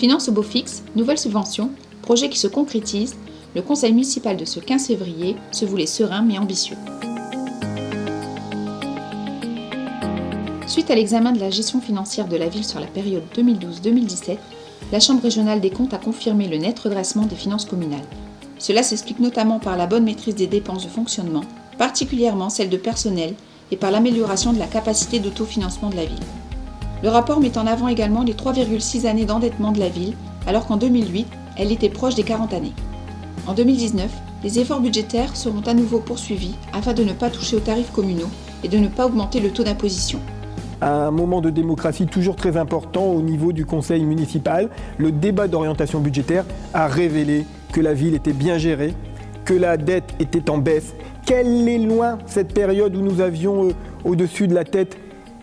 Finance au beau fixe, nouvelle subvention, projet qui se concrétise, le conseil municipal de ce 15 février se voulait serein mais ambitieux. Suite à l'examen de la gestion financière de la ville sur la période 2012-2017, la Chambre régionale des comptes a confirmé le net redressement des finances communales. Cela s'explique notamment par la bonne maîtrise des dépenses de fonctionnement, particulièrement celles de personnel, et par l'amélioration de la capacité d'autofinancement de la ville. Le rapport met en avant également les 3,6 années d'endettement de la ville, alors qu'en 2008, elle était proche des 40 années. En 2019, les efforts budgétaires seront à nouveau poursuivis afin de ne pas toucher aux tarifs communaux et de ne pas augmenter le taux d'imposition. À un moment de démocratie toujours très important au niveau du conseil municipal, le débat d'orientation budgétaire a révélé que la ville était bien gérée, que la dette était en baisse. Quelle est loin cette période où nous avions au-dessus de la tête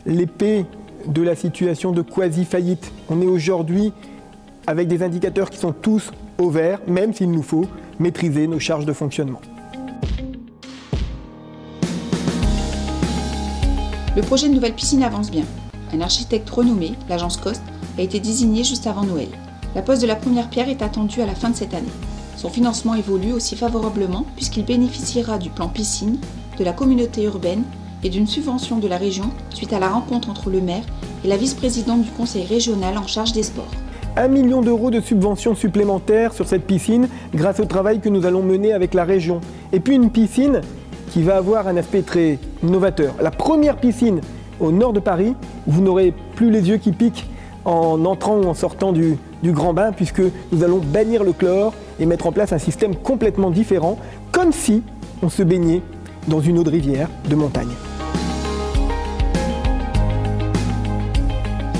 l'épée de la situation de quasi-faillite. On est aujourd'hui avec des indicateurs qui sont tous au vert, même s'il nous faut maîtriser nos charges de fonctionnement. Le projet de nouvelle piscine avance bien. Un architecte renommé, l'agence Coste, a été désigné juste avant Noël. La pose de la première pierre est attendue à la fin de cette année. Son financement évolue aussi favorablement puisqu'il bénéficiera du plan piscine, de la communauté urbaine et d'une subvention de la région suite à la rencontre entre le maire et la vice-présidente du conseil régional en charge des sports. 1 million d'euros de subventions supplémentaires sur cette piscine grâce au travail que nous allons mener avec la région. Et puis une piscine qui va avoir un aspect très novateur. La première piscine au nord de Paris, vous n'aurez plus les yeux qui piquent en entrant ou en sortant du grand bain puisque nous allons bannir le chlore et mettre en place un système complètement différent, comme si on se baignait dans une eau de rivière de montagne.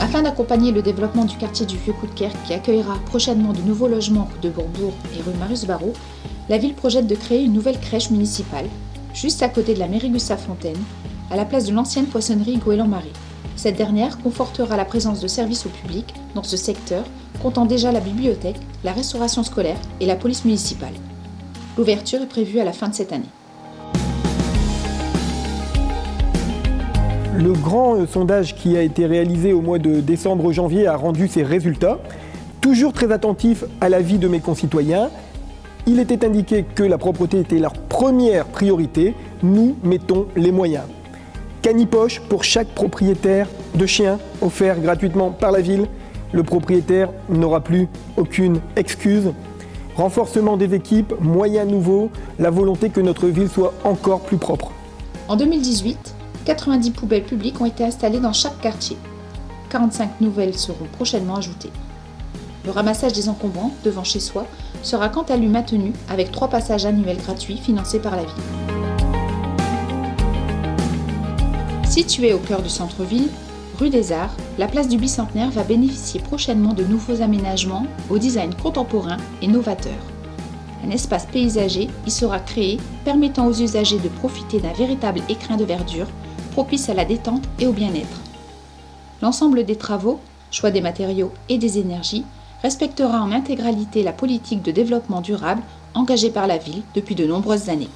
Afin d'accompagner le développement du quartier du Vieux-Coudekerque qui accueillera prochainement de nouveaux logements rue de Bourbourg et rue Marius Barrault, la ville projette de créer une nouvelle crèche municipale, juste à côté de la mairie Gustave-Fontaine, à la place de l'ancienne poissonnerie Goéland-Marie. Cette dernière confortera la présence de services au public dans ce secteur, comptant déjà la bibliothèque, la restauration scolaire et la police municipale. L'ouverture est prévue à la fin de cette année. Le grand sondage qui a été réalisé au mois de décembre-janvier a rendu ses résultats. Toujours très attentif à l'avis de mes concitoyens, il était indiqué que la propreté était leur première priorité. Nous mettons les moyens. Canipoche pour chaque propriétaire de chien offert gratuitement par la ville. Le propriétaire n'aura plus aucune excuse. Renforcement des équipes, moyens nouveaux, la volonté que notre ville soit encore plus propre. En 2018, 90 poubelles publiques ont été installées dans chaque quartier. 45 nouvelles seront prochainement ajoutées. Le ramassage des encombrants devant chez soi sera quant à lui maintenu avec 3 passages annuels gratuits financés par la ville. Située au cœur du centre-ville, rue des Arts, la place du Bicentenaire va bénéficier prochainement de nouveaux aménagements au design contemporain et novateur. Un espace paysager y sera créé permettant aux usagers de profiter d'un véritable écrin de verdure propice à la détente et au bien-être. L'ensemble des travaux, choix des matériaux et des énergies, respectera en intégralité la politique de développement durable engagée par la ville depuis de nombreuses années.